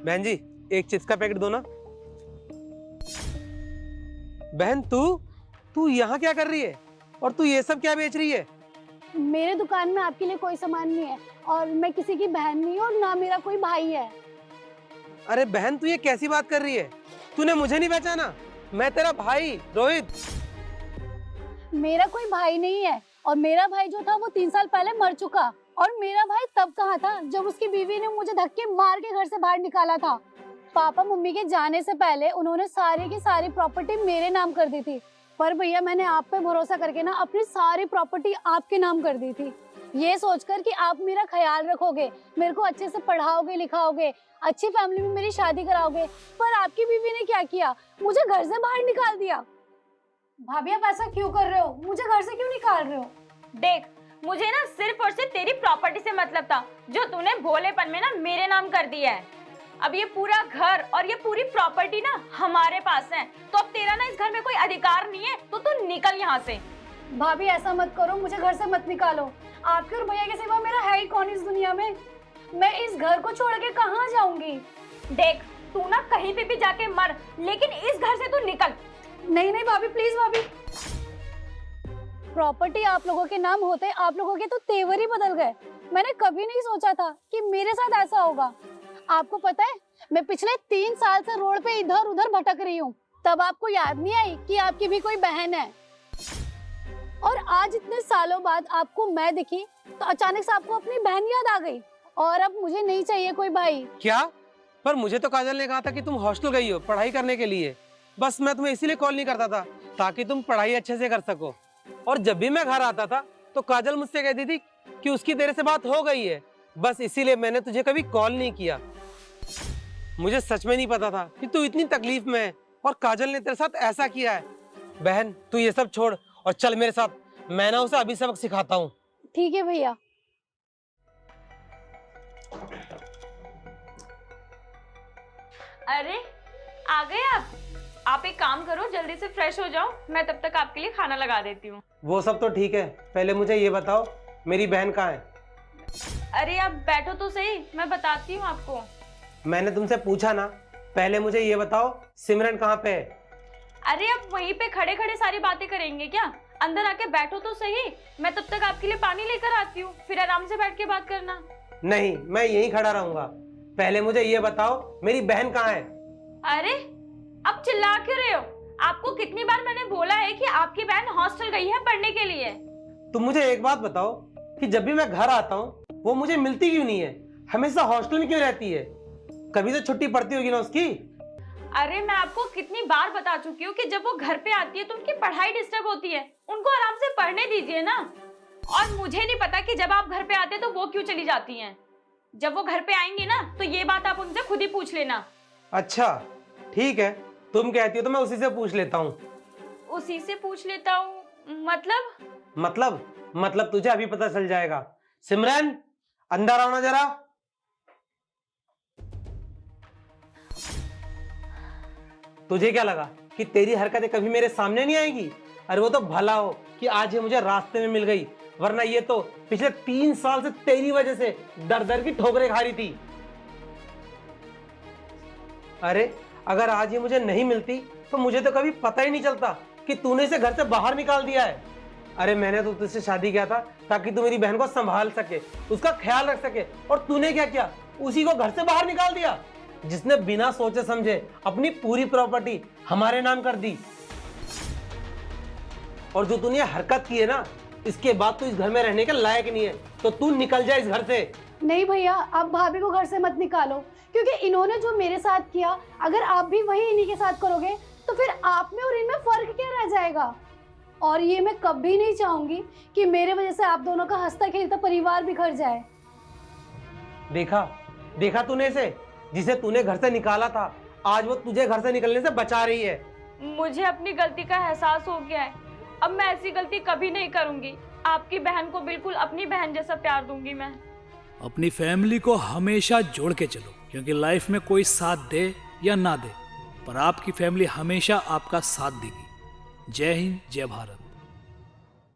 बहन जी, एक चिप्स का पैकेट दो ना। बहन तू यहाँ क्या कर रही है? और तू ये सब क्या बेच रही है? मेरे दुकान में आपके लिए कोई सामान नहीं है और मैं किसी की बहन नहीं हूँ और ना मेरा कोई भाई है। अरे बहन, तू ये कैसी बात कर रही है? तूने मुझे नहीं पहचाना? मैं तेरा भाई रोहित। मेरा कोई भाई नहीं है और मेरा भाई जो था वो 3 साल पहले मर चुका। और मेरा भाई तब कहाँ था जब उसकी बीवी ने मुझे धक्के मार के घर से बाहर निकाला था। पापा मम्मी के जाने से पहले उन्होंने सारी की सारी प्रॉपर्टी मेरे नाम कर दी थी। पर भैया मैंने आप पे भरोसा करके ना अपनी सारी प्रॉपर्टी आपके नाम कर दी थी, ये सोचकर कि आप मेरा ख्याल रखोगे, मेरे को अच्छे से पढ़ाओगे लिखाओगे, अच्छी फैमिली में मेरी शादी कराओगे। पर आपकी बीवी ने क्या किया, मुझे घर से बाहर निकाल दिया। भाभी आप ऐसा क्यों कर रहे हो? मुझे घर से क्यों निकाल रहे हो? देख, मुझे ना सिर्फ और सिर्फ तेरी प्रॉपर्टी से मतलब था जो तूने भोलेपन में ना मेरे नाम कर दिया है। अब ये पूरा घर और ये पूरी प्रॉपर्टी ना हमारे पास है, तो अब तेरा ना इस घर में कोई अधिकार नहीं है, तो तू निकल यहाँ से। भाभी ऐसा मत करो, मुझे घर से मत निकालो। आपके और भैया के सिवा मेरा है ही कौन इस दुनिया में? मैं इस घर को छोड़ के कहाँ जाऊंगी? देख, तू ना कहीं पे भी जाके मर, लेकिन इस घर से तू निकल। नहीं नहीं भाभी, प्लीज भाभी। प्रॉपर्टी आप लोगों के नाम होते आप लोगों के तो तेवर ही बदल गए। मैंने कभी नहीं सोचा था कि मेरे साथ ऐसा होगा। आपको पता है, मैं पिछले 3 साल से रोड पे इधर उधर भटक रही हूँ। तब आपको याद नहीं आई कि आपकी भी कोई बहन है? और आज इतने सालों बाद आपको मैं दिखी तो अचानक से आपको अपनी बहन याद आ गई। और अब मुझे नहीं चाहिए कोई भाई। क्या? पर मुझे तो काजल ने कहा था कि तुम हॉस्टल गई हो पढ़ाई करने के लिए। बस मैं तुम्हें इसीलिए कॉल नहीं करता था ताकि तुम पढ़ाई अच्छे से कर सको। और जब भी मैं घर आता था तो काजल मुझसे कहती थी कि उसकी तेरे से बात हो गई है। बस इसीलिए मैंने तुझे कभी कॉल नहीं किया। मुझे सच में नहीं पता था कि तू इतनी तकलीफ में है और काजल ने तेरे साथ ऐसा किया है। बहन, तू ये सब छोड़ और चल मेरे साथ, मैं ना उसे अभी सबक सिखाता हूँ। ठीक है भैया। अरे आ गए आप एक काम करो, जल्दी से फ्रेश हो जाओ, मैं तब तक आपके लिए खाना लगा देती हूँ। वो सब तो ठीक है, पहले मुझे ये बताओ मेरी बहन कहाँ है? अरे आप बैठो तो सही, मैं बताती हूँ आपको। मैंने तुमसे पूछा ना, पहले मुझे ये बताओ सिमरन कहाँ पे है? अरे अब वहीं पे खड़े खड़े सारी बातें करेंगे क्या? अंदर आके बैठो तो सही, मैं तब तक आपके लिए पानी लेकर आती हूँ, फिर आराम से बैठ के बात करना। नहीं, मैं यहीं खड़ा रहूंगा। पहले मुझे ये बताओ मेरी बहन कहाँ है? अरे अब चिल्ला क्यों रहे हो? आपको कितनी बार मैंने बोला है कि आपकी बहन हॉस्टल गई है पढ़ने के लिए। तुम मुझे एक बात बताओ कि जब भी मैं घर आता हूँ वो मुझे मिलती क्यों नहीं है? हमेशा हॉस्टल में क्यों रहती है? कभी तो छुट्टी पड़ती होगी ना उसकी। अरे मैं आपको कितनी बार बता चुकी हूँ कि जब वो घर पे आती है तो उनकी पढ़ाई डिस्टर्ब होती है, उनको आराम से पढ़ने दीजिए ना। और मुझे नहीं पता कि जब आप घर पे आते हैं तो वो क्यों चली जाती हैं। जब वो घर पे आएंगी ना तो ये बात आप उनसे खुद ही पूछ लेना। अच्छा ठीक है, तुम कहती हो तो मैं उसी से पूछ लेता हूँ। उसी से पूछ लेता हूँ मतलब तुझे अभी पता चल जाएगा। सिमरन, अंदर आओ ना जरा। तुझे क्या लगा कि तेरी हरकतें कभी मेरे सामने नहीं आएगी? अरे वो तो भला हो कि आज ये मुझे रास्ते में मिल गई, वरना ये तो पिछले 3 साल से तेरी वजह से दर दर की ठोकरें खा रही थी। अरे अगर आज ये मुझे नहीं मिलती तो मुझे तो कभी पता ही नहीं चलता कि तूने इसे घर से बाहर निकाल दिया है। अरे मैंने तो तुझसे शादी किया था ताकि तू मेरी बहन को संभाल सके, उसका ख्याल रख सके, और तूने क्या किया? उसी को घर से बाहर निकाल दिया, जिसने बिना सोचे समझे अपनी पूरी प्रॉपर्टी हमारे नाम कर दी। और जो तूने हरकत की है ना, इसके बाद तू इस घर में रहने के लायक नहीं है, तो तू निकल जा इस घर से। नहीं भैया, आप भाभी को घर से मत निकालो, क्योंकि इन्होंने जो मेरे साथ किया, अगर आप भी वही इन्हीं के साथ करोगे तो फिर आप में और इनमें फर्क क्या रह जाएगा? और ये मैं कभी नहीं चाहूंगी कि मेरे वजह से आप दोनों का हंसता खेलता परिवार बिखर जाए। देखा तूने इसे, जिसे तूने घर से निकाला था, आज वो तुझे घर से निकलने से बचा रही है। मुझे अपनी गलती का एहसास हो गया है, अब मैं ऐसी गलती कभी नहीं करूंगी। आपकी बहन को बिल्कुल अपनी बहन जैसा प्यार दूंगी मैं। अपनी फैमिली को हमेशा जोड़ के चलो, क्योंकि लाइफ में कोई साथ दे या ना दे, पर आपकी फैमिली हमेशा आपका साथ देगी। जय हिंद, जय भारत।